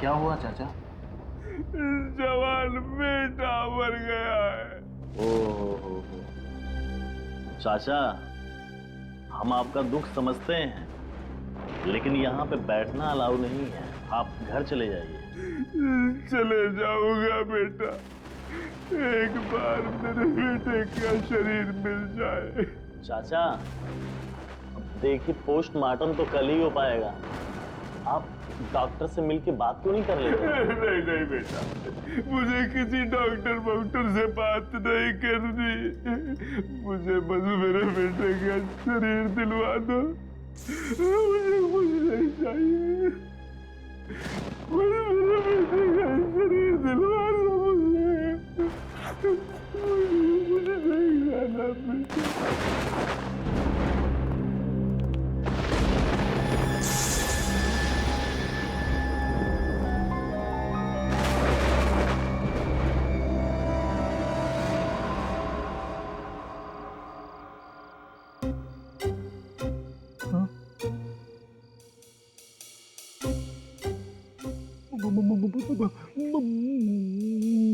क्या हुआ चाचा? जवान बेटा मर गया है। ओ चाचा, हम आपका दुख समझते हैं, लेकिन यहाँ पे बैठना अलाउ नहीं है। आप घर चले जाइए। चले जाऊंगा बेटा, एक बार मेरे बेटे का शरीर मिल जाए। चाचा, अब देखिए पोस्टमार्टम तो कल ही हो पाएगा। आप डॉक्टर से मिलके बात क्यों नहीं कर लेते? नहीं नहीं बेटा, मुझे किसी डॉक्टर से बात नहीं करनी। मुझे बस मेरे बेटे का शरीर दिलवा दो। मुझे कुछ नहीं चाहिए, मुझे मेरे बेटे का शरीर दिलवा दो। मुझे नहीं जाना बेटा।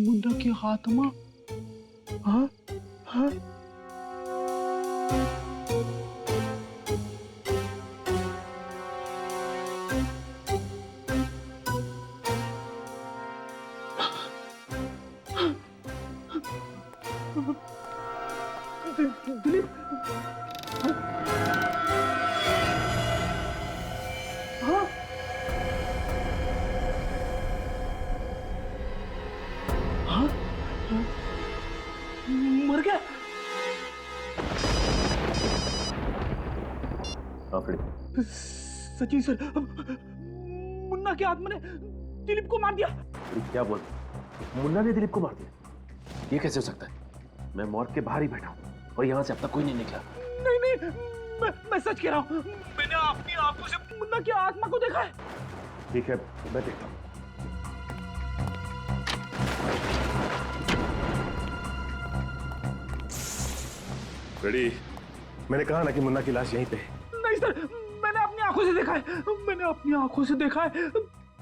मुन्ना की आत्मा? हाँ हाँ। दिलीप, हाँ हाँ, मर गया। सचिन सर, मुन्ना की आत्मा ने दिलीप को मार दिया। क्या बोल? मुन्ना ने दिलीप को मार दिया? ये कैसे हो सकता है? मैं मॉर्ग के बाहर ही बैठा हूँ और यहाँ से अब तक कोई नहीं निकला। नहीं नहीं, मैं सच कह रहा हूँ। मैंने अपनी आंखों से मुन्ना की आत्मा को देखा है। ठीक है, मैं देखता हूँ। रेडी? मैंने कहा ना कि मुन्ना की लाश यहीं पे है। नहीं सर, मैंने अपनी आंखों से देखा है। मैंने अपनी आंखों से देखा है।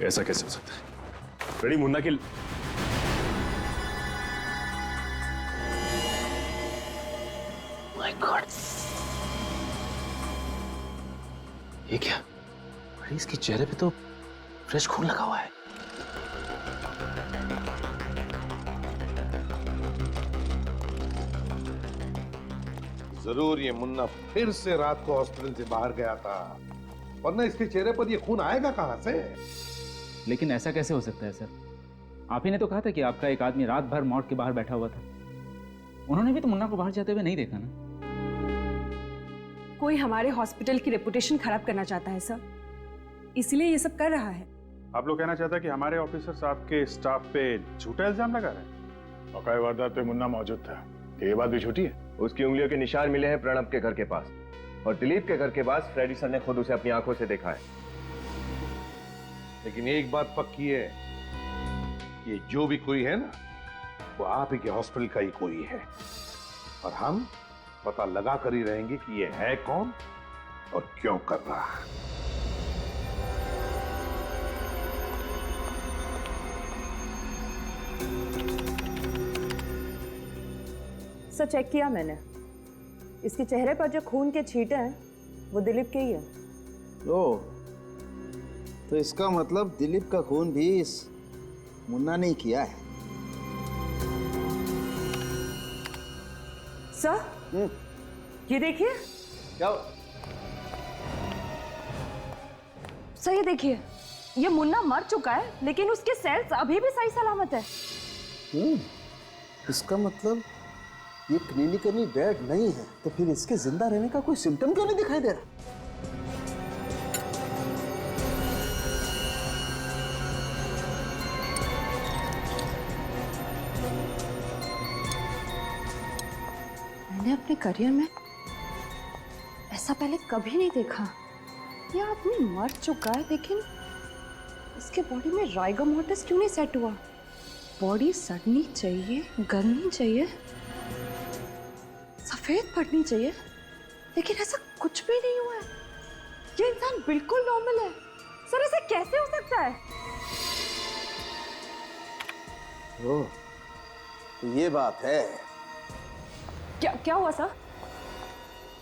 ऐसा कैसे हो सकता है? रेडी, मुन्ना की माय गॉड, ये क्या? अरे इसके चेहरे पे तो फ्रेश खून लगा हुआ है। जरूर ये मुन्ना फिर से रात को हॉस्पिटल से बाहर गया था, वरना इसके चेहरे पर ये खून आएगा कहां से? लेकिन ऐसा कैसे हो सकता है सर? आप ही ने तो कहा था कि आपका एक आदमी रात भर मॉर्ग के बाहर बैठा हुआ था। उन्होंने भी तो मुन्ना को बाहर जाते हुए नहीं देखा ना। कोई हमारे हॉस्पिटल की रेपुटेशन खराब करना चाहता है सर, इसलिए ये सब कर रहा है। आप लोग कहना चाहता है कि हमारे ऑफिसर्स आपके स्टाफ पे झूठा इल्जाम लगा रहे हैं? औकाई वारदात पे मुन्ना मौजूद था, ये बात भी झूठी है। उसकी उंगलियों के निशान मिले हैं प्रणब के घर के पास, और दिलीप के घर के पास फ्रेडी सर ने खुद उसे अपनी आंखों से देखा है। लेकिन एक बात पक्की है, ये जो भी कोई है ना, वो आप ही के हॉस्पिटल का ही कोई है, और हम पता लगा कर ही रहेंगे कि ये है कौन और क्यों कर रहा है। सर चेक किया मैंने, इसके चेहरे पर जो खून के छींटे हैं वो दिलीप के ही है। ओ, तो इसका मतलब दिलीप का खून भी इस मुन्ना ने किया है। सर ये देखिए। क्या? सर ये देखिए, ये मुन्ना मर चुका है लेकिन उसके सेल्स अभी भी सही सलामत है। इसका मतलब ये क्लिनिकली डेड नहीं है, तो फिर इसके जिंदा रहने का कोई सिम्टम क्यों नहीं दिखाई दे रहा? मैंने अपने करियर में ऐसा पहले कभी नहीं देखा। ये आदमी मर चुका है लेकिन इसके बॉडी में राइगो मोर्टिस क्यों नहीं सेट हुआ? बॉडी सड़नी चाहिए, गलनी चाहिए, सफेद पड़नी चाहिए, लेकिन ऐसा कुछ भी नहीं हुआ है। ये इंसान बिल्कुल नॉर्मल है। सर ऐसा कैसे हो सकता है? ओह, तो ये बात है। क्या क्या हुआ सर?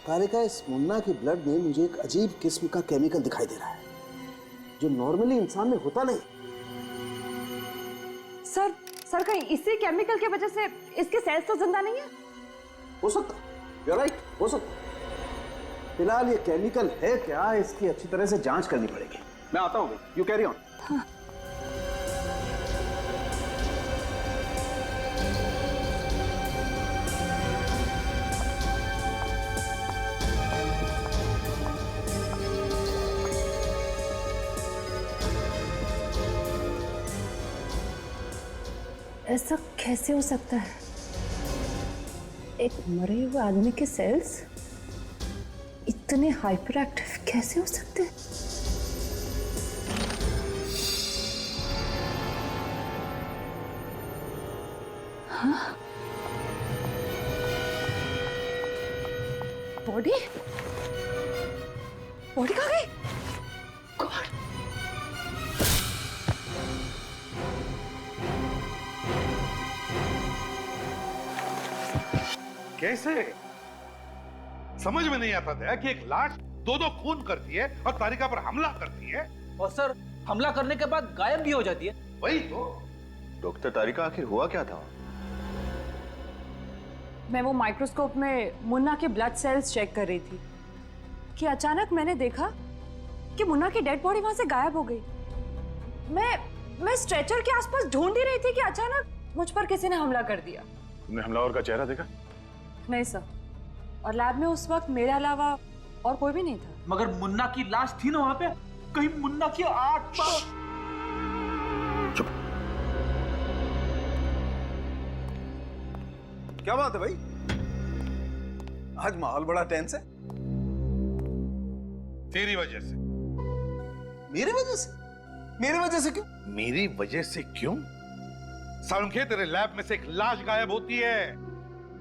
तारिका, इस मुन्ना के ब्लड में मुझे एक अजीब किस्म का केमिकल दिखाई दे रहा है जो नॉर्मली इंसान में होता नहीं। सर कहीं इसी केमिकल की वजह से इसके सेल्स तो जिंदा नहीं है? हो सकता है, you're right, हो सकता है। फिलहाल ये केमिकल है क्या, इसकी अच्छी तरह से जांच करनी पड़ेगी। मैं आता हूँ, यू कैरी ऑन। ऐसा कैसे हो सकता है? एक मरे हुए आदमी के सेल्स इतने हाइपर एक्टिव कैसे हो सकते हैं? हाँ? बॉडी बॉडी कहाँ गई? गॉड! कैसे? समझ में नहीं आता था कि एक लाश दो दो खून करती है और तारिका पर हमला करती है, और सर हमला करने के बाद गायब भी हो जाती है। वही तो। डॉक्टर तारिका, आखिर हुआ क्या था? मैं वो माइक्रोस्कोप में मुन्ना के ब्लड सेल्स चेक कर रही थी कि मैंने देखा कि मुन्ना की डेड बॉडी वहां से गायब हो गई। मैं स्ट्रेचर के आसपास ढूंढ ही रही थी कि अचानक मुझ पर किसी ने हमला कर दिया। तुमने हमलावर का चेहरा देखा? नहीं सर, और लैब में उस वक्त मेरे अलावा और कोई भी नहीं था। मगर मुन्ना की लाश थी ना वहां पे, कहीं मुन्ना की आत्मा। क्या बात है भाई, आज माहौल बड़ा टेंस है। तेरी वजह से। मेरी वजह से? मेरी वजह से क्यों? मेरी वजह से क्यों? सालुंखे, तेरे लैब में से एक लाश गायब होती है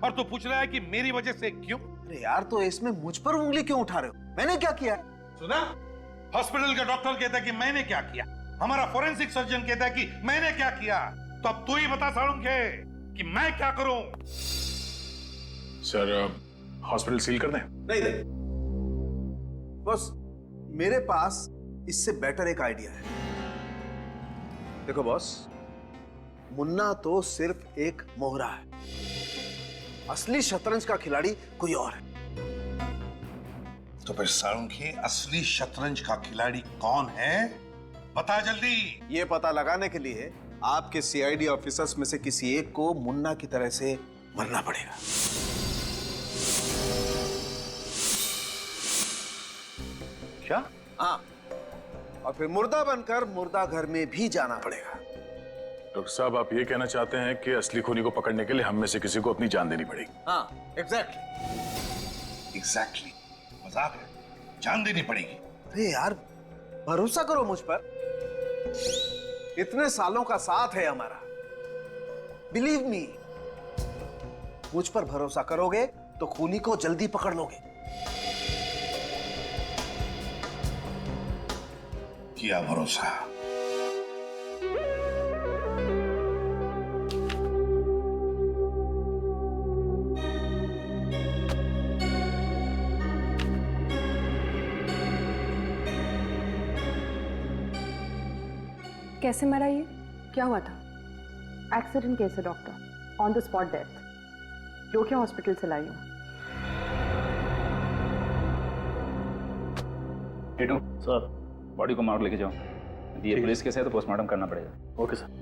और तू पूछ रहा है कि मेरी वजह से क्यों? अरे यार, तो इसमें मुझ पर उंगली क्यों उठा रहे हो? मैंने क्या किया? सुना? हॉस्पिटल का डॉक्टर कहता है कि मैंने क्या किया, हमारा फोरेंसिक सर्जन कहता है कि मैंने क्या किया। तो अब तू ही बता सालुंखे कि मैं क्या करूं? सर, हॉस्पिटल सील कर दें? नहीं नहीं बॉस, मेरे पास इससे बेटर एक आइडिया है। देखो बॉस, मुन्ना तो सिर्फ एक मोहरा है, असली शतरंज का खिलाड़ी कोई और है। तो फिर सालुंखे, असली शतरंज का खिलाड़ी कौन है? बता जल्दी। ये पता लगाने के लिए आपके सीआईडी ऑफिसर्स में से किसी एक को मुन्ना की तरह से मरना पड़ेगा। क्या? हाँ, और फिर मुर्दा बनकर मुर्दा घर में भी जाना पड़ेगा। डॉक्टर साहब, आप ये कहना चाहते हैं कि असली खूनी को पकड़ने के लिए हम में से किसी को अपनी जान देनी पड़ेगी? हाँ, एग्जैक्टली। मजाक है, जान देनी पड़ेगी। अरे यार, भरोसा करो मुझ पर, इतने सालों का साथ है हमारा। बिलीव मी, मुझ पर भरोसा करोगे तो खूनी को जल्दी पकड़ लोगे। किया भरोसा। कैसे मरा ये? क्या हुआ था? एक्सीडेंट केस है doctor, on the spot death. रोकिया हॉस्पिटल से लाई हूँ। टीटू सर। बॉडी को मार्ग लेके जाओ। यदि ये पुलिस केस है तो पोस्टमार्टम करना पड़ेगा। Okay sir.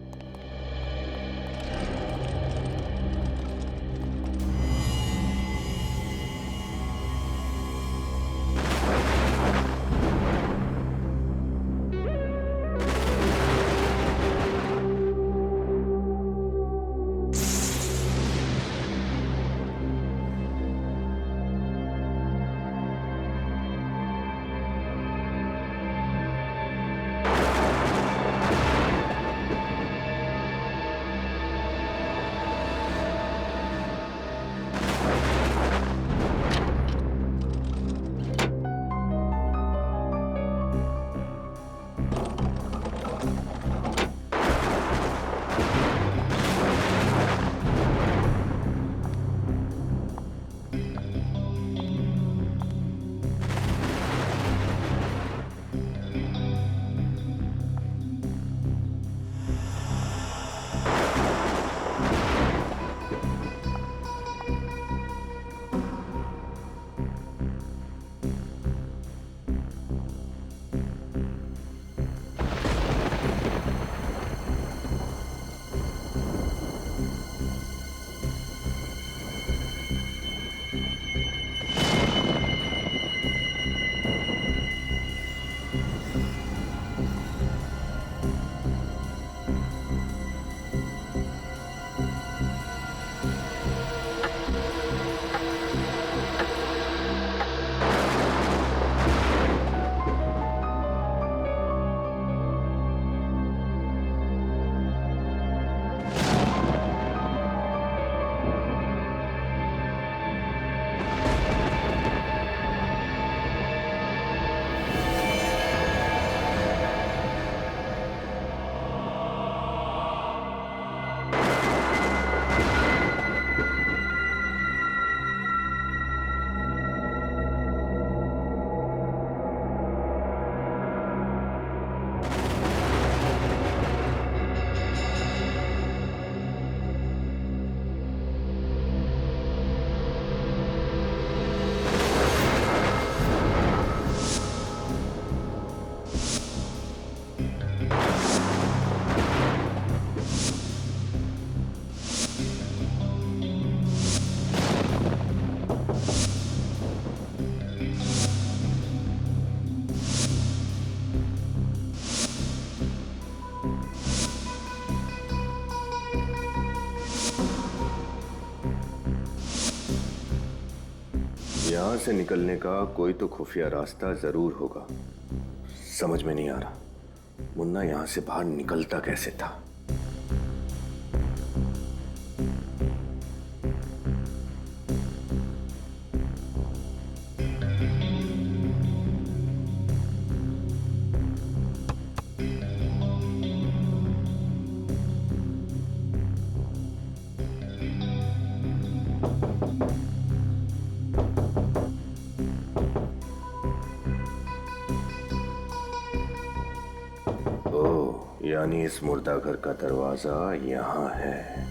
यहां से निकलने का कोई तो खुफिया रास्ता जरूर होगा। समझ में नहीं आ रहा मुन्ना यहां से बाहर निकलता कैसे था। यानी इस मुर्दा घर का दरवाजा यहां है।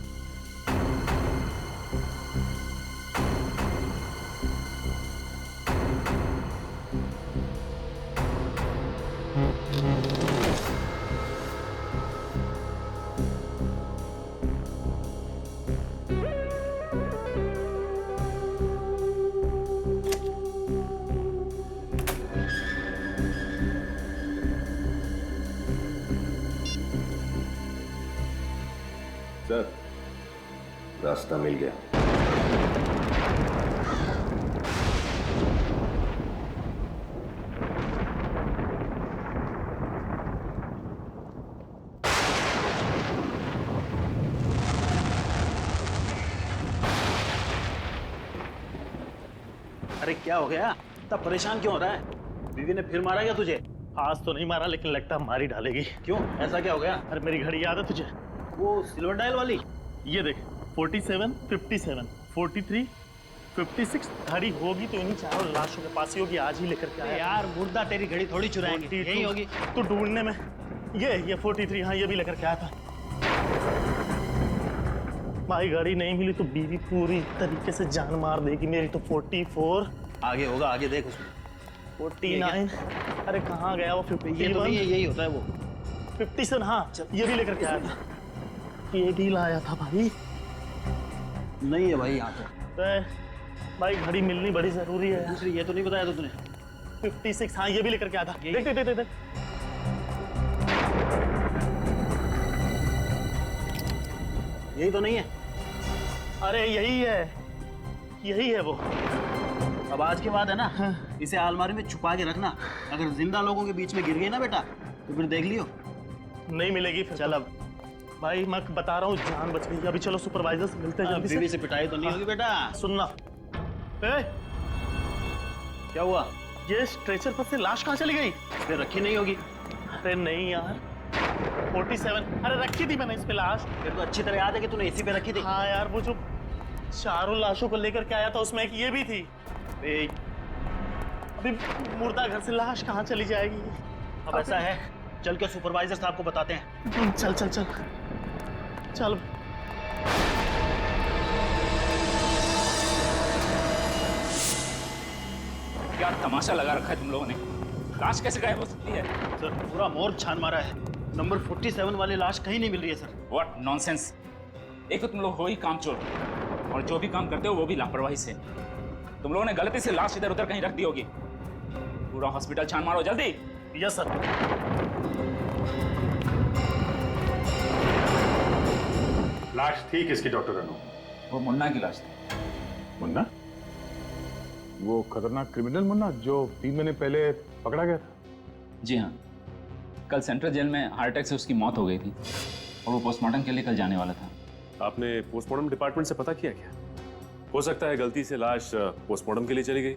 सर, रास्ता मिल गया। अरे क्या हो गया? इतना परेशान क्यों हो रहा है? बीवी ने फिर मारा क्या तुझे? आज तो नहीं मारा लेकिन लगता है मारी डालेगी। क्यों? ऐसा क्या हो गया? अरे मेरी घड़ी याद है तुझे? वो सिल्वर डायल वाली? ये देख 47, 57, 43, 56 घड़ी होगी तो इन्हीं चारों लाशों के पास ही होगी। आज ही लेकर के आया यार मुर्दा तेरी घड़ी थोड़ी चुराएंगे, यही होगी। तो ढूंढने में ये 43, हाँ ये भी लेकर के आया था। भाई घड़ी नहीं मिली तो बीवी पूरी तरीके से जान मार देगी मेरी। तो 44 आगे होगा, आगे देख उसमें 49, अरे कहाँ गया वो 51? ये तो नहीं है, यही होता है वो 57, हाँ ये भी लेकर के आया था। ये भी लाया था भाई। नहीं है भाई यहाँ तो भाई घड़ी मिलनी बड़ी जरूरी है। दूसरी ये तो नहीं बताया तो तूने? 56, हाँ ये भी लेकर के आया था। देख देख देख देख। यही तो नहीं है? अरे यही है, यही है वो। अब आज के बाद है ना, इसे अलमारी में छुपा के रखना। अगर जिंदा लोगों के बीच में गिर गई ना बेटा तो फिर देख लियो। नहीं मिलेगी फिर। चल अब भाई मैं बता रहा हूँ, जान बच गई। अभी चलो सुपरवाइजर से मिलते हैं जल्दी से। बीवी से पिटाई तो नहीं होगी बेटा? सुनना, क्या हुआ? ये स्ट्रेचर पर से लाश कहाँ चली गई? फिर रखी नहीं होगी। अरे नहीं यार 47, अरे रखी थी मैंने इस पे लाश। फिर तो अच्छी तरह याद है कि तूने इसी पे रखी थी। हाँ यार वो जो चारों लाशों को लेकर के आया था उसमें एक ये भी थी। अभी मुर्दा घर से लाश कहाँ चली जाएगी? अब ऐसा है, चल के सुपरवाइजर साहब को बताते हैं। चल चल चल चल। क्या तमाशा लगा रखा है तुम लोगों ने? लाश कैसे गायब हो सकती है? सर पूरा मोर्ग छान मारा है, नंबर 47 वाली लाश कहीं नहीं मिल रही है सर। What nonsense! एक तो तुम लोग हो ही कामचोर, और जो भी काम करते हो वो भी लापरवाही से। तुम लोगों ने गलती से लाश इधर उधर कहीं रख दी होगी। पूरा हॉस्पिटल छान मारो जल्दी। Yes sir. लाश थी किसकी डॉक्टर अनु? वो मुन्ना की लाश थी। मुन्ना? वो खतरनाक क्रिमिनल मुन्ना जो 3 महीने पहले पकड़ा गया था? जी हाँ, कल सेंट्रल जेल में हार्ट अटैक से उसकी मौत हो गई थी और वो पोस्टमार्टम के लिए कल जाने वाला था। आपने पोस्टमार्टम डिपार्टमेंट से पता किया क्या? हो सकता है गलती से लाश पोस्टमार्टम के लिए चली गई।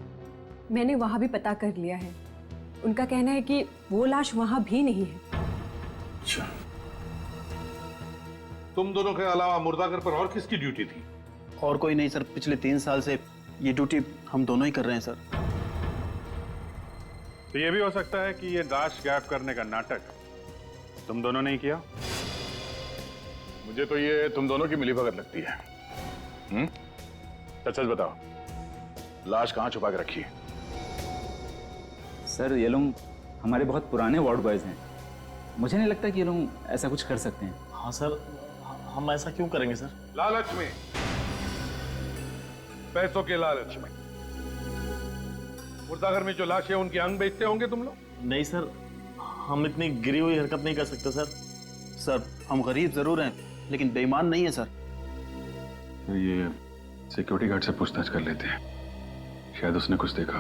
मैंने वहां भी पता कर लिया है। उनका कहना है कि वो लाश वहां भी नहीं है। अच्छा, तुम दोनों के अलावा मुर्दाघर पर और किसकी ड्यूटी थी? और कोई नहीं सर, पिछले 3 साल से ये ड्यूटी हम दोनों ही कर रहे हैं सर। तो ये भी हो सकता है कि ये लाश गायब करने का नाटक तुम दोनों ने ही किया? मुझे तो ये तुम दोनों की मिलीभगत लगती है। सच सच बताओ, लाश कहाँ छुपा के रखी है? सर ये लोग हमारे बहुत पुराने वार्ड बॉयज हैं। मुझे नहीं लगता कि ये लोग ऐसा कुछ कर सकते हैं। हाँ सर, हम ऐसा क्यों करेंगे सर? लालच में, पैसों के लालच में मुर्दाघर में जो लाशें उनके अंग बेचते होंगे तुम लोग? नहीं सर, हम इतनी गिरी हुई हरकत नहीं कर सकते सर। सर हम गरीब जरूर हैं लेकिन बेईमान नहीं है सर। तो ये सिक्योरिटी गार्ड से पूछताछ कर लेते हैं, शायद उसने कुछ देखा।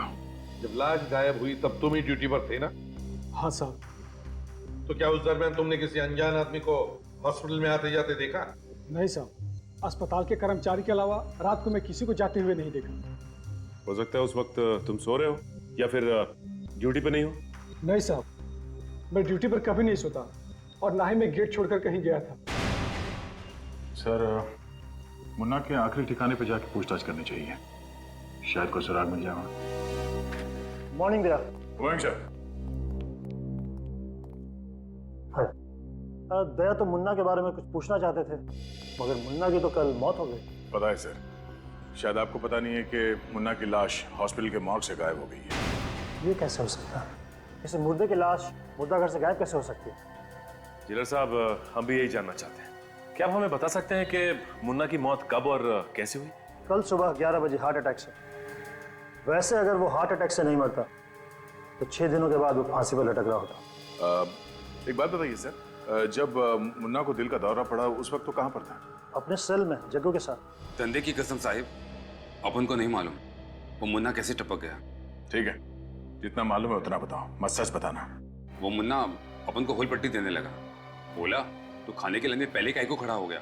जब लाश गायब हुई तब तुम ही ड्यूटी पर थे ना? हाँ साहब। तो क्या उस दरमियान तुमने किसी अनजान आदमी को हॉस्पिटल में आते जाते देखा? नहीं साहब, अस्पताल के कर्मचारी के अलावा रात को मैं किसी को जाते हुए नहीं देखा। हो सकता है उस वक्त तुम सो रहे हो या फिर ड्यूटी पे नहीं हो। नहीं साहब, मैं ड्यूटी पर कभी नहीं सोता और ना ही मैं गेट छोड़कर कहीं गया था। सर, मुन्ना के आखिरी ठिकाने पे जाके पूछताछ करनी चाहिए, शायद कोई सुराग मिल जाएगा। Morning Daya. Morning sir. Daya तो मुन्ना के बारे में कुछ पूछना चाहते थे, मगर मुन्ना की तो कल मौत हो गई। पता है सर, शायद आपको पता नहीं है कि मुन्ना की लाश हॉस्पिटल के मॉर्ग से गायब हो गई है। ये कैसे हो सकता है? इसे मुर्दे की लाश मुर्दाघर से गायब कैसे हो सकती है? जिलर साहब, हम भी यही जानना चाहते हैं। क्या आप हमें बता सकते हैं कि मुन्ना की मौत कब और कैसे हुई? कल सुबह 11 बजे हार्ट अटैक से। वैसे अगर वो हार्ट अटैक से नहीं मरता तो 6 दिनों के बाद वो फांसी पर लटक रहा होता। एक बात बताइए सर, जब मुन्ना को दिल का दौरा पड़ा उस वक्त तो कहाँ पर था? अपने सेल में जग्गू के साथ। धंधे की कसम साहिब, अपन को नहीं मालूम वो मुन्ना कैसे टपक गया। ठीक है, जितना मालूम है उतना बताओ, मत सच बताना। वो मुन्ना अपन को होल पट्टी देने लगा, बोला तो खाने के लिए पहले काहे को खड़ा हो गया।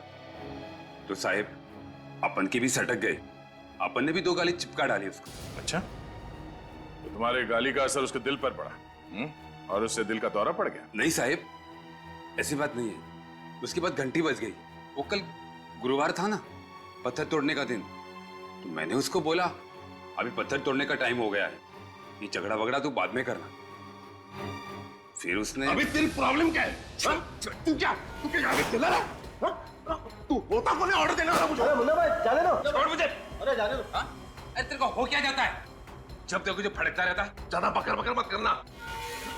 तो साहिब अपन की भी सटक गए, अपन ने भी 2 गाली चिपका डाली उसको। अच्छा, तो तुम्हारे गाली का असर उसके दिल पर पड़ा और उससे दिल का दौरा पड़ गया? नहीं साहिब, ऐसी बात नहीं है। उसके बाद घंटी बज गई। वो कल गुरुवार था ना, पत्थर तोड़ने का दिन, तो मैंने उसको बोला अभी पत्थर तोड़ने का टाइम हो गया है, ये झगड़ा वगड़ा तू बाद में करना। फिर उसने अभी तेरी प्रॉब्लम क्या है? तू क्या चिल्ला रहा? तू होता कौन है ऑर्डर देने वाला मुझे? अरे मुन्ना भाई जाने दो। छोड़ मुझे। अरे जाने दो। अरे तेरे को हो क्या जाता है? जब देखो जो फड़कता रहता है। ज्यादा बकर मत करना।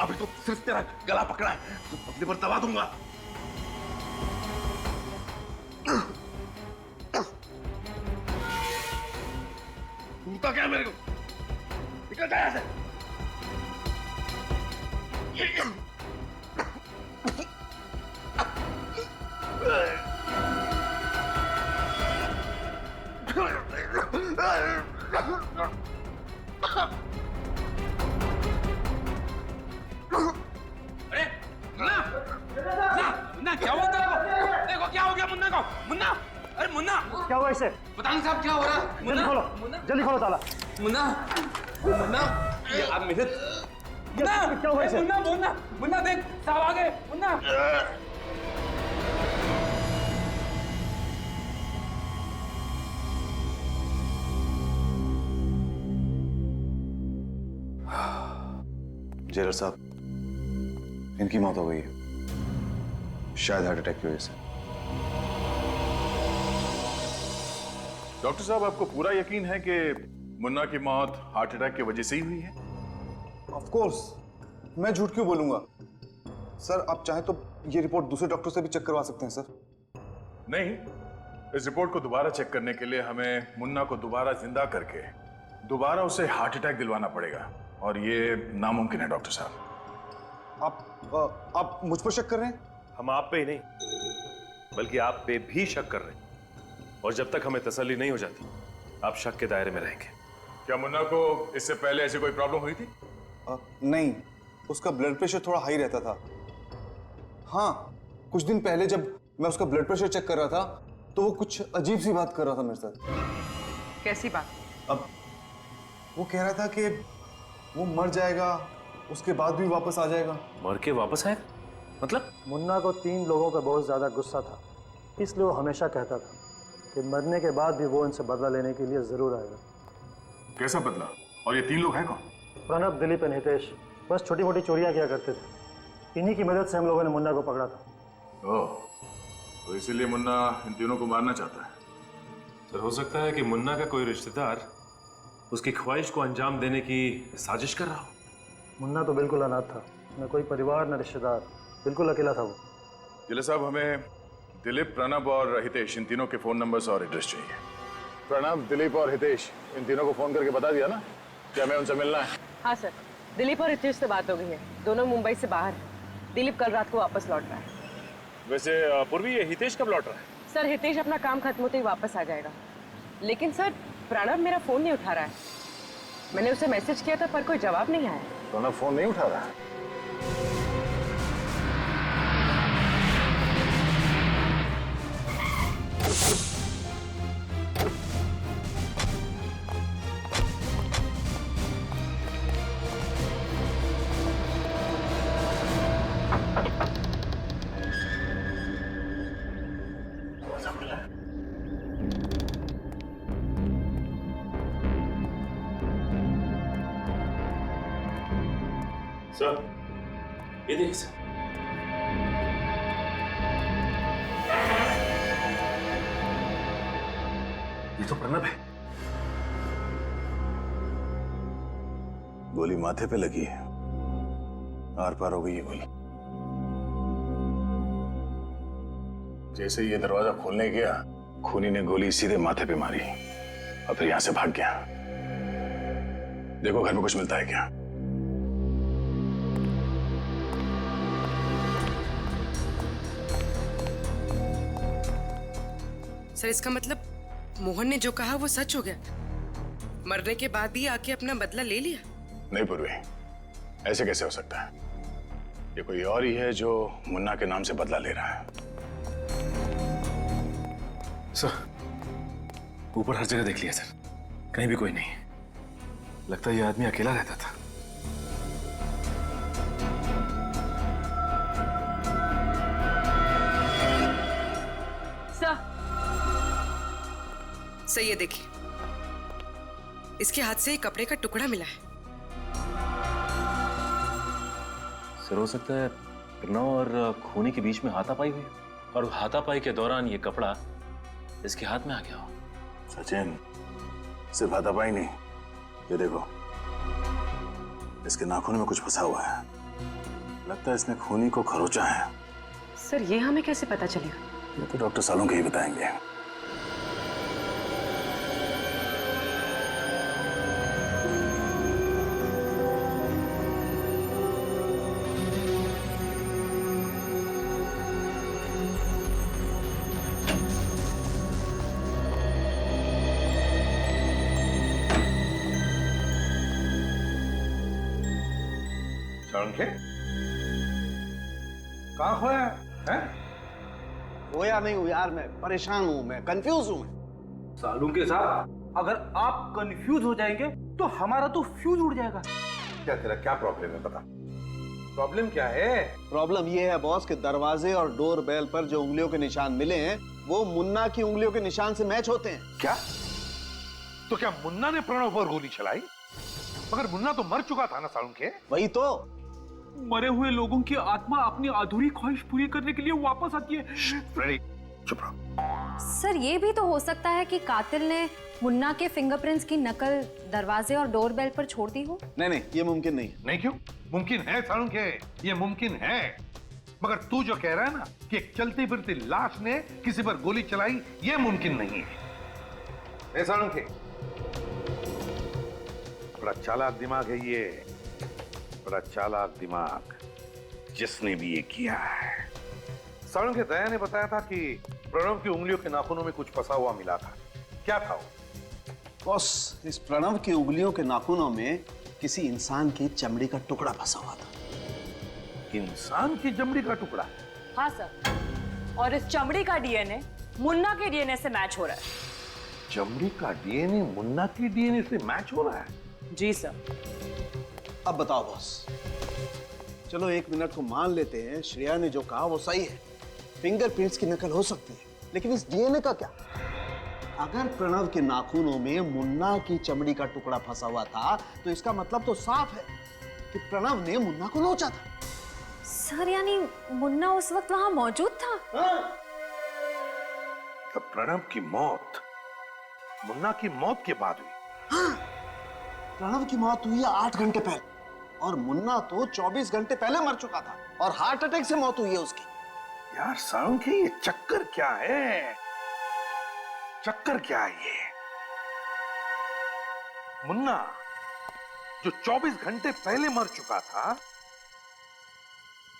अभी तो सिर्फ तेरा गला पकड़ा है, तो पतली पर दबा दूंगा। तूता क्या मेरे को? निकल जा यहाँ से। अरे मुन्ना, मुन्ना क्या हुआ तेरे को? देखो क्या हो गया मुन्ना को? मुन्ना, अरे मुन्ना क्या हुआ इसे? पता नहीं साहब क्या हो रहा है। जल्दी खोलो, जल्दी खोलो ताला। मुन्ना, मुन्ना, ये आप मेरे मुन्ना, क्या हुआ इसे? मुन्ना, मुन्ना, मुन्ना देख साहब आ गए। मुन्ना जेलर साहब, इनकी मौत हो गई है, शायद हार्ट अटैक की वजह से। डॉक्टर साहब, आपको पूरा यकीन है कि मुन्ना की मौत हार्ट अटैक की वजह से ही हुई है? ऑफ कोर्स, मैं झूठ क्यों बोलूंगा सर? आप चाहें तो ये रिपोर्ट दूसरे डॉक्टर से भी चेक करवा सकते हैं सर। नहीं, इस रिपोर्ट को दोबारा चेक करने के लिए हमें मुन्ना को दोबारा जिंदा करके दोबारा उसे हार्ट अटैक दिलवाना पड़ेगा, और ये नामुमकिन है डॉक्टर साहब। आप मुझ पर शक कर रहे हैं? हम आप पे ही नहीं बल्कि आप पे भी शक कर रहे हैं, और जब तक हमें तसल्ली नहीं हो जाती आप शक के दायरे में रहेंगे। क्या मुन्ना को इससे पहले ऐसी कोई प्रॉब्लम हुई थी? नहीं, उसका ब्लड प्रेशर थोड़ा हाई रहता था। हाँ, कुछ दिन पहले जब मैं उसका ब्लड प्रेशर चेक कर रहा था तो वो कुछ अजीब सी बात कर रहा था मेरे साथ। कैसी बात? अब वो कह रहा था कि वो मर जाएगा, उसके बाद भी वापस आ जाएगा। मर के वापस आएगा? मतलब? मुन्ना को 3 लोगों का बहुत ज्यादा गुस्सा था, इसलिए वो हमेशा कहता था कि मरने के बाद भी वो इनसे बदला लेने के लिए जरूर आएगा। कैसा बदला? और ये 3 लोग हैं कौन? प्रणब, दिलीप और हितेश बस छोटी मोटी चोरियां किया करते थे। इन्हीं की मदद से हम लोगों ने मुन्ना को पकड़ा था। ओह, तो इसीलिए मुन्ना इन तीनों को मारना चाहता है। सर, हो सकता है कि मुन्ना का कोई रिश्तेदार उसकी ख्वाहिश को अंजाम देने की साजिश कर रहा हो। मुन्ना तो बिल्कुल अनाथ था, न कोई परिवार न रिश्तेदार, बिल्कुल अकेला था वो। जिले साहब, हमें दिलीप, प्रणब और हितेश इन तीनों के फोन नंबर्स और एड्रेस चाहिए। प्रणब, दिलीप और हितेश इन तीनों को फोन करके बता दिया ना कि हमें उनसे मिलना है? हाँ सर, दिलीप और हितेश से बात हो गई है, दोनों मुंबई से बाहर हैं। दिलीप कल रात को वापस लौट रहा है। वैसे पूर्वी, ये हितेश कब लौट रहा है? सर, हितेश अपना काम खत्म होते ही वापस आ जाएगा, लेकिन सर प्रणब मेरा फोन नहीं उठा रहा है। मैंने उसे मैसेज किया था पर कोई जवाब नहीं आया। प्रणव फोन नहीं उठा रहा है। सर, ये देखिए सर। ये तो प्रणव है। गोली माथे पे लगी है, आर पार हो गई है गोली। जैसे ये दरवाजा खोलने गया, खूनी ने गोली सीधे माथे पे मारी और फिर यहां से भाग गया। देखो घर में कुछ मिलता है क्या? सर इसका मतलब मोहन ने जो कहा वो सच हो गया? मरने के बाद भी आके अपना बदला ले लिया? नहीं पूर्वी, ऐसे कैसे हो सकता है? ये कोई और ही है जो मुन्ना के नाम से बदला ले रहा है। सर, ऊपर हर जगह देख लिया सर, कहीं भी कोई नहीं। लगता है ये आदमी अकेला रहता था। सही है, देखिए इसके हाथ से एक कपड़े का टुकड़ा मिला है। सर, हो सकता है प्रणव और खूनी के बीच में हाथापाई हुई और हाथापाई के दौरान ये कपड़ा इसके हाथ में आ गया हो। सचिन, सिर्फ हाथापाई नहीं, ये देखो इसके नाखून में कुछ फंसा हुआ है। लगता है इसने खूनी को खरोचा है। सर ये हमें कैसे पता चलेगा? ये तो डॉक्टर सालुंखे ही बताएंगे। सालुंखे, कहाँ खोया है? खोया नहीं हूँ यार, मैं परेशान हूँ, मैं कंफ्यूज हूँ। सालुंखे साहब, अगर आप कंफ्यूज हो जाएंगे तो हमारा तो फ्यूज उड़ जाएगा। क्या तेरा क्या प्रॉब्लम है, बता। प्रॉब्लम क्या है? प्रॉब्लम ये है बॉस कि दरवाजे और डोर बेल पर जो उंगलियों के निशान मिले हैं वो मुन्ना की उंगलियों के निशान से मैच होते हैं। क्या? तो क्या मुन्ना ने प्रणव पर गोली चलाई? मगर मुन्ना तो मर चुका था ना सालुंखे। वही तो, मरे हुए लोगों की आत्मा अपनी अधूरी ख्वाहिश पूरी करने के लिए वापस आती है। फ्रेडी, चुप रहो। सर ये भी तो हो सकता है कि कातिल ने मुन्ना के फिंगरप्रिंट्स की नकल दरवाजे और डोरबेल पर छोड़ दी हो। नहीं नहीं, ये मुमकिन नहीं। नहीं क्यों? मुमकिन है सालुंखे, ये मुमकिन है। मगर तू जो कह रहा है ना कि एक चलती फिरती लाश ने किसी पर गोली चलाई, ये मुमकिन नहीं है। सालुंखे, बड़ा चालाक दिमाग है ये, बड़ा चालाक दिमाग जिसने भी ये किया है। सालुंखे, दया ने बताया था कि प्रणव की उंगलियों के नाखूनों में कुछ फंसा हुआ मिला था। क्या था वो? बॉस, इस प्रणव की उंगलियों के नाखूनों में किसी इंसान की चमड़ी का टुकड़ा फंसा हुआ था। इंसान की चमड़ी का टुकड़ा? हाँ सर, और इस चमड़ी का डीएनए मुन्ना के डीएनए से मैच हो रहा है। चमड़ी का डीएनए मुन्ना की डीएनए से मैच हो रहा है? जी सर। अब बताओ बॉस, चलो एक मिनट को मान लेते हैं श्रेया ने जो कहा वो सही है, फिंगरप्रिंट्स की नकल हो सकती है, लेकिन इस डीएनए का क्या? अगर प्रणव के नाखूनों में मुन्ना की चमड़ी का टुकड़ा फंसा हुआ था तो इसका मतलब तो साफ है कि प्रणव ने मुन्ना को नोचा था। सर यानी मुन्ना उस वक्त वहां मौजूद था? तो प्रणव की मौत मुन्ना की मौत के बाद हुई। हाँ, प्रणव की मौत हुई है 8 घंटे पहले और मुन्ना तो 24 घंटे पहले मर चुका था और हार्ट अटैक से मौत हुई है उसकी। यार सालुंखे, ये चक्कर क्या है? चक्कर क्या है ये? मुन्ना जो 24 घंटे पहले मर चुका था,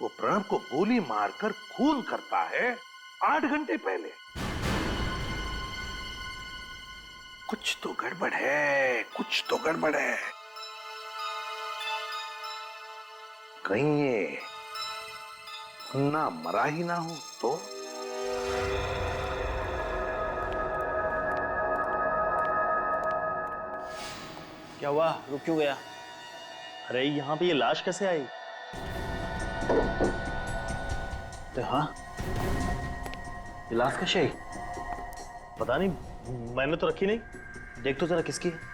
वो प्रणव को गोली मारकर खून करता है 8 घंटे पहले। कुछ तो गड़बड़ है, कुछ तो गड़बड़ है। कहीं ये मुन्ना मरा ही ना हो तो? क्या हुआ, रुक क्यों गया? अरे यहाँ पे ये लाश कैसे आई? तो हाँ, ये लाश कैसे आई? पता नहीं, मैंने तो रखी नहीं। देख तो जरा किसकी है।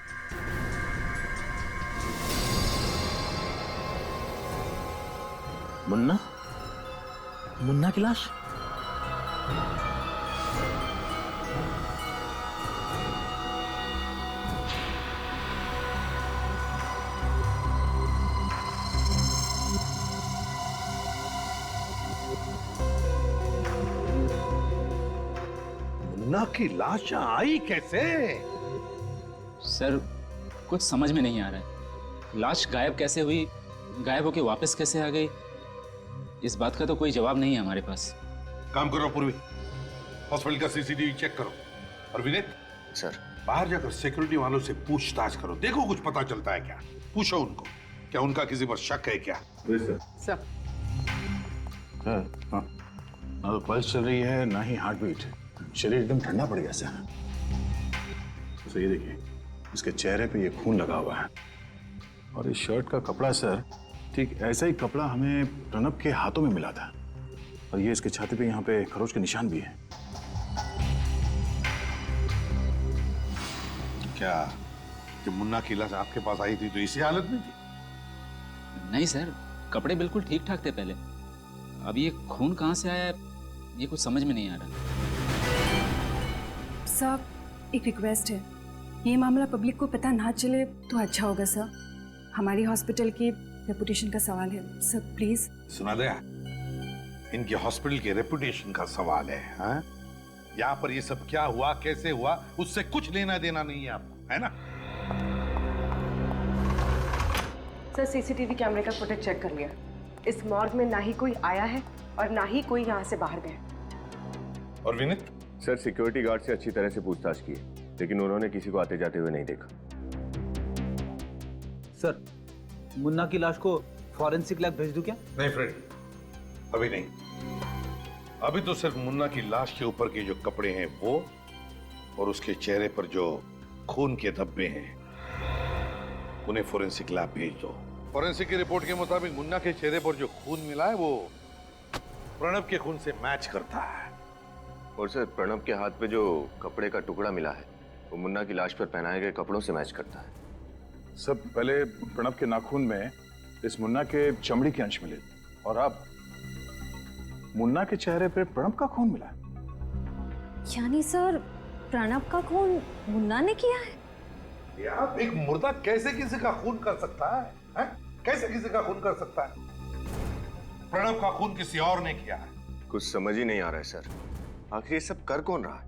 मुन्ना? मुन्ना की लाश? मुन्ना की लाश आई कैसे? सर कुछ समझ में नहीं आ रहा है। लाश गायब कैसे हुई, गायब होके वापस कैसे आ गई, इस बात का तो कोई जवाब नहीं है हमारे पास। काम करो पूर्वी, हॉस्पिटल का सीसीटीवी चेक करो। और विनीत सर, बाहर जाकर सिक्योरिटी वालों से पूछताछ करो, देखो कुछ पता चलता है क्या। पूछो उनको, क्या उनका किसी पर शक है क्या? सर हाँ, ना तो पल्स चल रही है ना ही हार्ट बीट। शरीर एकदम ठंडा पड़ गया सर। तो ये देखिए, इसके चेहरे पे ये खून लगा हुआ है और इस शर्ट का कपड़ा सर, ठीक ऐसा ही कपड़ा हमें प्रणब के हाथों में मिला था। और ये इसके छाती पे यहाँ पे खरोच के निशान भी है। क्या जब मुन्ना की लाश आपके पास आई थी तो इसी हालत में थी? नहीं सर, कपड़े बिल्कुल ठीक ठाक थे पहले। अब ये खून कहाँ से आया है, ये कुछ समझ में नहीं आ रहा। साहब, एक रिक्वेस्ट है, ये मामला पब्लिक को पता ना चले तो अच्छा होगा सर। हमारी हॉस्पिटल की रेपुटेशन का सवाल है सर, प्लीज। सुना दया, इनके हॉस्पिटल के रेपुटेशन का सवाल है। हाँ? यहाँ पर ये सब क्या हुआ, कैसे हुआ, उससे कुछ लेना देना नहीं है आपको, है ना? सर सीसीटीवी कैमरे का फुटेज चेक कर लिया। इस मॉर्ग में ना ही कोई आया है और ना ही कोई यहाँ से बाहर गया। और विनीत? सर, सिक्योरिटी गार्ड से अच्छी तरह से पूछताछ की, लेकिन उन्होंने किसी को आते जाते हुए नहीं देखा। सर, मुन्ना की लाश को फॉरेंसिक लैब भेज दूं क्या? नहीं फ्रेंड, अभी नहीं। अभी तो सिर्फ मुन्ना की लाश के ऊपर के जो कपड़े हैं वो, और उसके चेहरे पर जो खून के धब्बे हैं, उन्हें फॉरेंसिक लैब भेज दो। फॉरेंसिक की रिपोर्ट के मुताबिक मुन्ना के चेहरे पर जो खून मिला है वो प्रणब के खून से मैच करता है। और सर, प्रणब के हाथ पे जो कपड़े का टुकड़ा मिला है वो मुन्ना की लाश पर पहनाए गए कपड़ों से मैच करता है। सब पहले प्रणब के नाखून में इस मुन्ना के चमड़ी के अंश मिले और अब मुन्ना के चेहरे पे प्रणब का खून मिला। यानी सर, प्रणब का खून मुन्ना ने किया है? यार, एक मुर्दा कैसे किसी का खून कर सकता है, हैं? कैसे किसी का खून कर सकता है? प्रणब का खून किसी और ने किया है। कुछ समझ ही नहीं आ रहा है सर, आखिर ये सब कर कौन रहा है?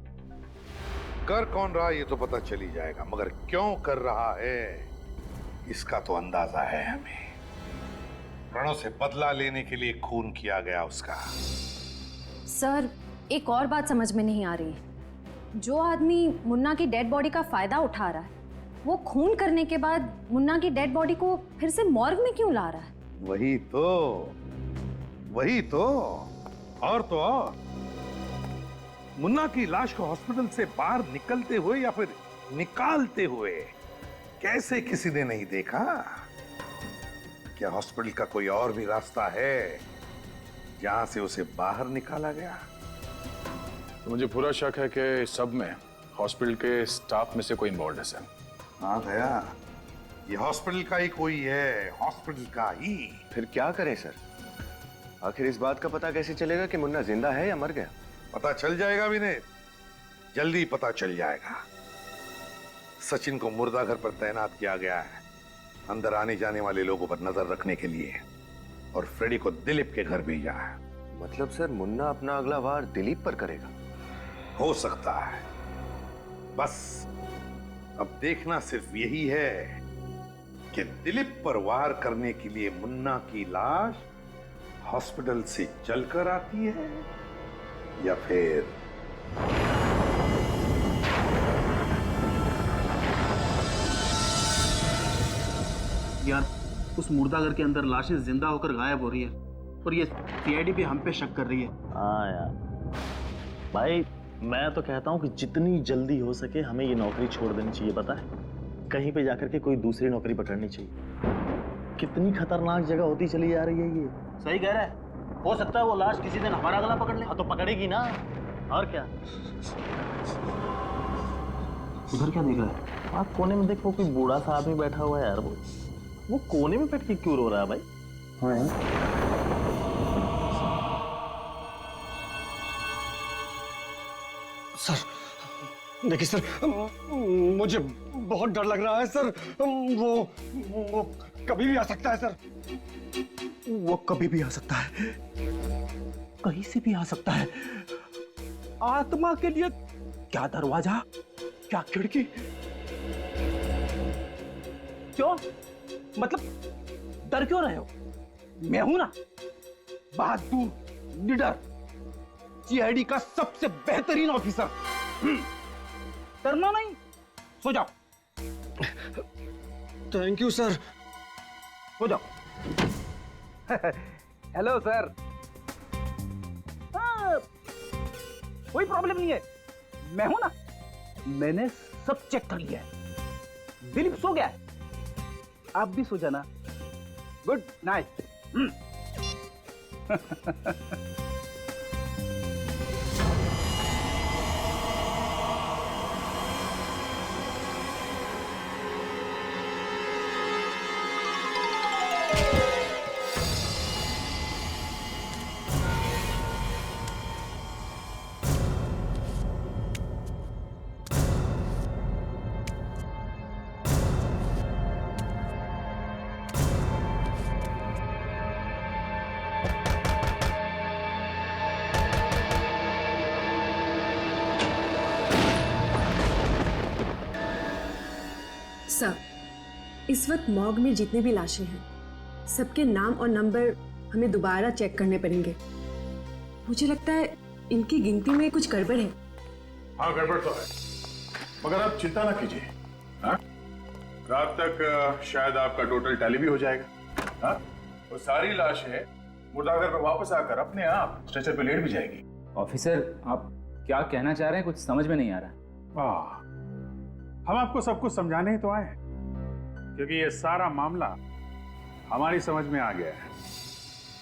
कर कौन रहा है ये तो पता चल ही जाएगा, मगर क्यों कर रहा है इसका तो अंदाजा है हमें। प्रणव से बदला लेने के लिए खून किया गया उसका। सर, एक और बात समझ में नहीं आ रही है। जो आदमी मुन्ना की डेड बॉडी का फायदा उठा रहा है, वो खून करने के बाद मुन्ना की डेड बॉडी को फिर से मॉर्ग में क्यों ला रहा है? वही तो और तो और, मुन्ना की लाश को हॉस्पिटल से बाहर निकलते हुए या फिर निकालते हुए कैसे किसी ने नहीं देखा? क्या हॉस्पिटल का कोई और भी रास्ता है जहां से उसे बाहर निकाला गया? तो मुझे पूरा शक है कि सब में हॉस्पिटल के स्टाफ में से कोई इन्वॉल्व है सर। हाँ दया, ये हॉस्पिटल का ही कोई है, हॉस्पिटल का ही। फिर क्या करें सर? आखिर इस बात का पता कैसे चलेगा कि मुन्ना जिंदा है या मर गया? पता चल जाएगा विनीत, जल्दी पता चल जाएगा। सचिन को मुर्दा घर पर तैनात किया गया है, अंदर आने जाने वाले लोगों पर नजर रखने के लिए, और फ्रेडी को दिलीप के घर भेजा है। मतलब सर, मुन्ना अपना अगला वार दिलीप पर करेगा? हो सकता है, बस अब देखना सिर्फ यही है कि दिलीप पर वार करने के लिए मुन्ना की लाश हॉस्पिटल से चलकर आती है या फिर यार, उस मुर्दाघर के अंदर लाशें जिंदा होकर गायब हो रही है और ये सीआईडी भी हम पे शक कर रही है। हाँ यार भाई, मैं तो कहता हूँ कि जितनी जल्दी हो सके हमें ये नौकरी छोड़ देनी चाहिए। पता है, कहीं पे जाकर के कोई दूसरी नौकरी पकड़नी चाहिए। कितनी खतरनाक जगह होती चली जा रही है ये। सही कह रहा है, हो सकता है वो लाश किसी दिन हमारा गला पकड़ ले। हाँ तो पकड़ेगी ना, और क्या। उधर क्या देख रहा है? हाँ कोने में देखो, कोई बूढ़ा सा आदमी बैठा हुआ है यार। वो कोने में बैठ के क्यों रो रहा है भाई? हाँ यार। सर देखिए सर, मुझे बहुत डर लग रहा है सर। वो कभी भी आ सकता है सर। वो कभी भी आ सकता है, कहीं से भी आ सकता है। आत्मा के लिए क्या दरवाजा, क्या खिड़की? क्यों, मतलब डर क्यों रहे हो? मैं हूं ना, बहादुर, निडर, सीआईडी का सबसे बेहतरीन ऑफिसर। डरना नहीं, सो जाओ। Thank you sir. सो जाओ। Hello sir. कोई प्रॉब्लम नहीं है, मैं हूं ना, मैंने सब चेक कर लिया है। दिलीप सो गया है, आप भी सो जाना। Good night. सर, इस वक्त मॉर्ग में जितने भी लाशें हैं, सबके नाम और नंबर हमें दोबारा चेक करने पड़ेंगे। मुझे लगता है इनकी गिनती में कुछ गड़बड़ है। हाँ गड़बड़ तो है, मगर आप चिंता ना कीजिए। हाँ, रात तक शायद आपका टोटल टैली भी हो जाएगा। हाँ, वो सारी लाशें मुर्दाघर पे वापस आकर अपने आप स्ट्रेचर पे लेट भी जाएगी। ऑफिसर, आप क्या कहना चाह रहे हैं? कुछ समझ में नहीं आ रहा। हम आपको सब कुछ समझाने ही तो आए हैं, क्योंकि ये सारा मामला हमारी समझ में आ गया है।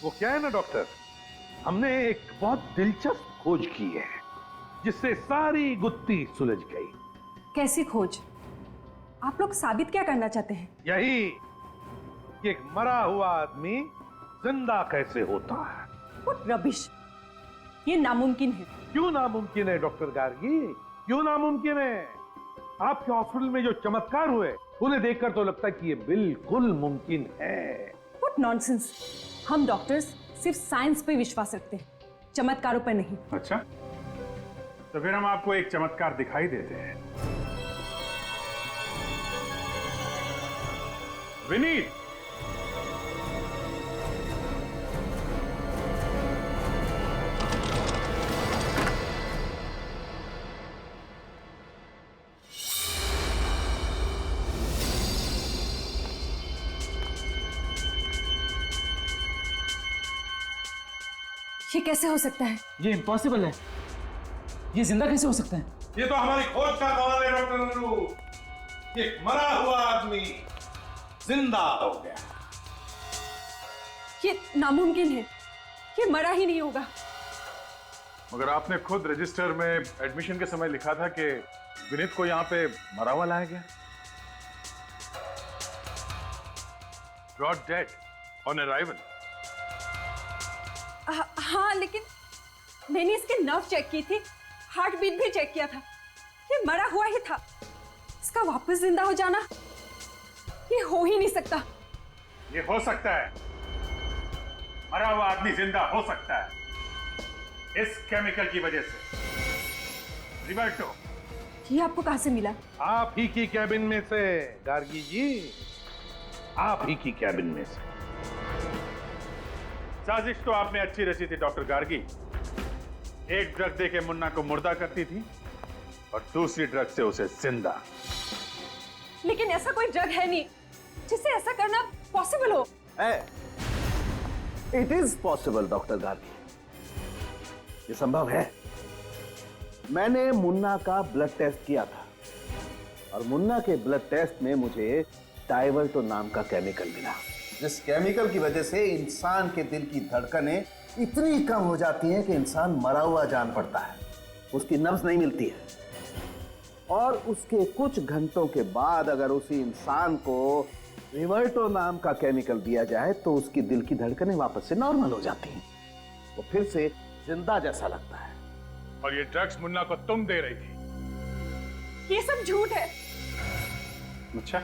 वो क्या है ना डॉक्टर, हमने एक बहुत दिलचस्प खोज की है जिससे सारी गुत्थी सुलझ गई। कैसी खोज? आप लोग साबित क्या करना चाहते हैं? यही कि एक मरा हुआ आदमी जिंदा कैसे होता है। What रबिश, ये नामुमकिन है। क्यों नामुमकिन है डॉक्टर गार्गी, क्यों नामुमकिन है? आपके हॉस्पिटल में जो चमत्कार हुए उन्हें देखकर तो लगता है कि ये बिल्कुल मुमकिन है। What नॉनसेंस, हम डॉक्टर्स सिर्फ साइंस पे विश्वास रखते हैं, चमत्कारों पर नहीं। अच्छा, तो फिर हम आपको एक चमत्कार दिखाई देते हैं। विनीत, ये कैसे हो सकता है? ये इम्पॉसिबल है। ये जिंदा कैसे हो सकता है? ये तो हमारी खोज का कमाल है डॉक्टर नन्नू। एक मरा हुआ आदमी जिंदा हो गया। ये नामुमकिन है, ये मरा ही नहीं होगा। मगर आपने खुद रजिस्टर में एडमिशन के समय लिखा था कि विनीत को यहाँ पे मरा हुआ लाया गया। Brought dead on arrival. हाँ, लेकिन मैंने इसके नर्व चेक की थी, हार्ट बीट भी चेक किया था। ये मरा हुआ ही था। इसका वापस जिंदा हो जाना ये हो ही नहीं सकता। ये हो सकता है, मरा हुआ आदमी जिंदा हो सकता है इस केमिकल की वजह से। रिवर्टो, ये आपको कहां से मिला? आप ही की कैबिन में से गार्गी जी, आप ही की कैबिन में से। साजिश तो आपने अच्छी रची थी डॉक्टर गार्गी। एक ड्रग दे के मुन्ना को मुर्दा करती थी और दूसरी ड्रग से उसे जिंदा। लेकिन ऐसा कोई ड्रग है नहीं जिससे ऐसा करना पॉसिबल हो। है। It is possible doctor Gargi, ये संभव है। मैंने मुन्ना का ब्लड टेस्ट किया था और मुन्ना के ब्लड टेस्ट में मुझे डाइवर्टो नाम का केमिकल मिला, जिस केमिकल की वजह से इंसान के दिल की धड़कनें इतनी कम हो जाती हैं कि इंसान मरा हुआ जान पड़ता है, उसकी नब्ज नहीं मिलती है। और उसके कुछ घंटों के बाद अगर उसी इंसान को रिवर्टो नाम का केमिकल दिया जाए तो उसकी दिल की धड़कनें वापस से नॉर्मल हो जाती हैं, वो फिर से जिंदा जैसा लगता है। और ये ड्रग्स मुन्ना को तुम दे रही थी? ये सब झूठ है। अच्छा,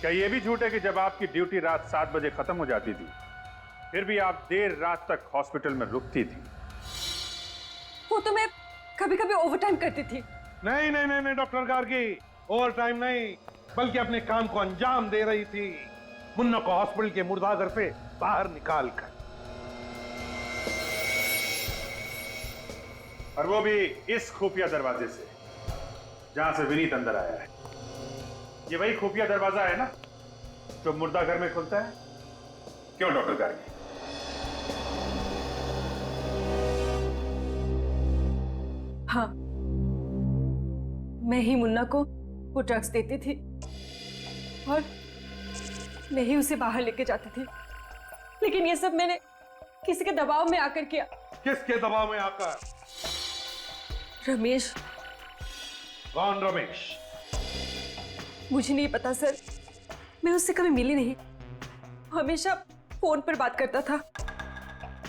क्या ये भी झूठ है कि जब आपकी ड्यूटी रात 7 बजे खत्म हो जाती थी फिर भी आप देर रात तक हॉस्पिटल में रुकती थी? वो तो मैं कभी कभी ओवरटाइम करती थी। नहीं नहीं नहीं नहीं डॉक्टर गार्गी, ओवर टाइम नहीं, बल्कि अपने काम को अंजाम दे रही थी, मुन्ना को हॉस्पिटल के मुर्दाघर से बाहर निकाल कर। और वो भी इस खुफिया दरवाजे से जहां से विनीत अंदर आया है। ये वही खुफिया दरवाजा है ना जो मुर्दाघर में खुलता है? क्यों डॉक्टर गार्गी? हाँ, मैं ही मुन्ना को वो ड्रग्स देती थी और मैं ही उसे बाहर लेके जाती थी, लेकिन ये सब मैंने किसी के दबाव में आकर किया। किसके दबाव में आकर? रमेश। कौन रमेश? मुझे नहीं पता सर, मैं उससे कभी मिली नहीं, हमेशा फोन पर बात करता था।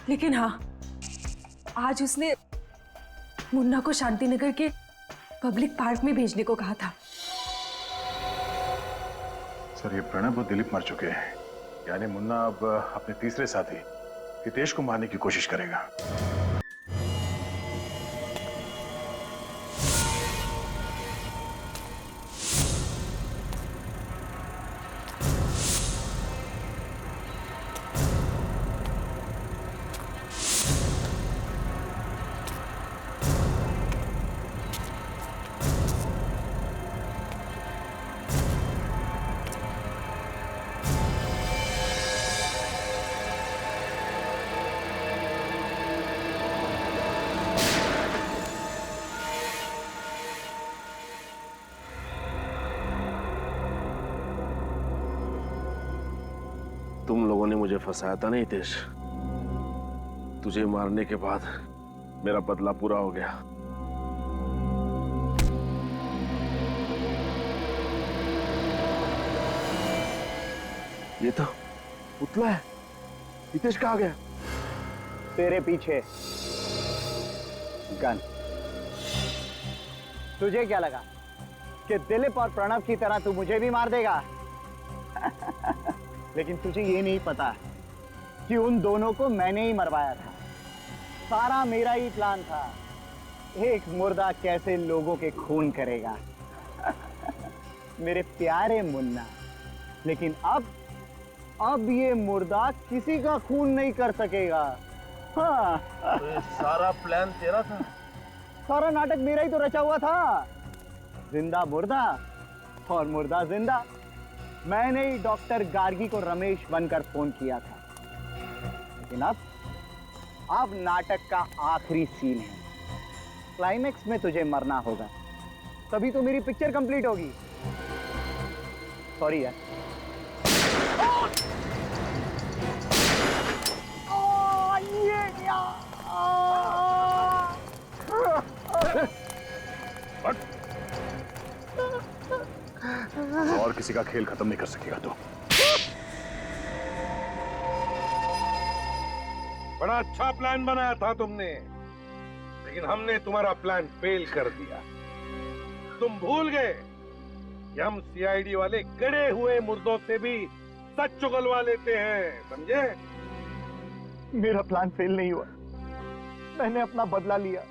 लेकिन हाँ, आज उसने मुन्ना को शांतिनगर के पब्लिक पार्क में भेजने को कहा था। सर, ये प्रणब और दिलीप मर चुके हैं, यानी मुन्ना अब अपने तीसरे साथी हितेश को मारने की कोशिश करेगा। तुम लोगों ने मुझे फंसाया था नहीं हितेश, तुझे मारने के बाद मेरा बदला पूरा हो गया। ये तो पुतला है। हितेश कहाँ गया? तेरे पीछे गन। तुझे क्या लगा कि दिलीप और प्रणव की तरह तू मुझे भी मार देगा? लेकिन तुझे ये नहीं पता कि उन दोनों को मैंने ही मरवाया था। सारा मेरा ही प्लान था। एक मुर्दा कैसे लोगों के खून करेगा। मेरे प्यारे मुन्ना, लेकिन अब ये मुर्दा किसी का खून नहीं कर सकेगा। हाँ। तो सारा प्लान तेरा था? सारा नाटक मेरा ही तो रचा हुआ था। जिंदा मुर्दा और मुर्दा जिंदा। मैंने ही डॉक्टर गार्गी को रमेश बनकर फोन किया था। लेकिन अब नाटक का आखिरी सीन है। क्लाइमेक्स में तुझे मरना होगा, तभी तो मेरी पिक्चर कंप्लीट होगी। सॉरी यार। और किसी का खेल खत्म नहीं कर सकेगा तू। बड़ा अच्छा प्लान बनाया था तुमने, लेकिन हमने तुम्हारा प्लान फेल कर दिया। तुम भूल गए कि हम सीआईडी वाले गड़े हुए मुर्दों से भी सच उगलवा लेते हैं, समझे? मेरा प्लान फेल नहीं हुआ। मैंने अपना बदला लिया।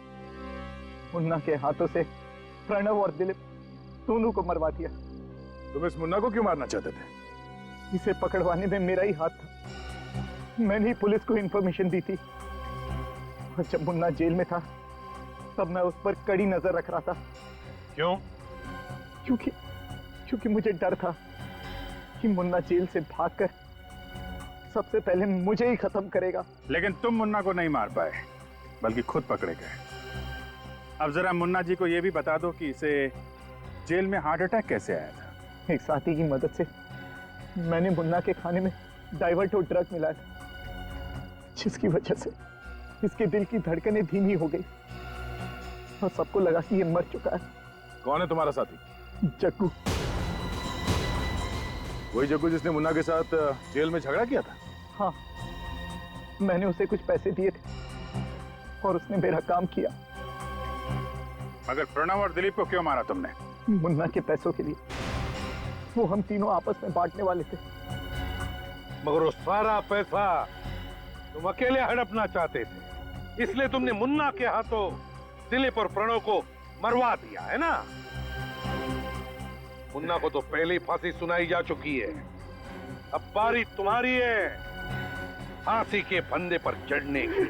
मुन्ना के हाथों से प्रणव और दिलीप दोनों को मरवा दिया। तुम इस मुन्ना को क्यों मारना चाहते थे? इसे पकड़वाने में मेरा ही हाथ था। मैंने ही पुलिस को इंफॉर्मेशन दी थी। और जब मुन्ना जेल में था तब मैं उस पर कड़ी नजर रख रहा था। क्यों? क्योंकि मुझे डर था कि मुन्ना जेल से भागकर सबसे पहले मुझे ही खत्म करेगा। लेकिन तुम मुन्ना को नहीं मार पाए, बल्कि खुद पकड़े गए। अब जरा मुन्ना जी को यह भी बता दो कि इसे जेल में हार्ट अटैक कैसे आया था। एक साथी की मदद से मैंने मुन्ना के खाने में डाइवर्टो ड्रग मिलाया था, जिसकी वजह से इसके दिल की धड़कनें धीमी हो गई और सबको लगा कि ये मर चुका है। कौन है तुम्हारा साथी? जग्गू। वही जग्गू जिसने मुन्ना के साथ जेल में झगड़ा किया था? हाँ, मैंने उसे कुछ पैसे दिए थे और उसने मेरा काम किया। मगर प्रणव और दिलीप को क्यों मारा तुमने? मुन्ना के पैसों के लिए। वो हम तीनों आपस में बांटने वाले थे। मगर वो सारा पैसा तुम अकेले हड़पना चाहते थे, इसलिए तुमने मुन्ना के हाथों दिलीप और प्रणव को मरवा दिया है ना। मुन्ना को तो पहले ही फांसी सुनाई जा चुकी है, अब बारी तुम्हारी है फांसी के फंदे पर चढ़ने की।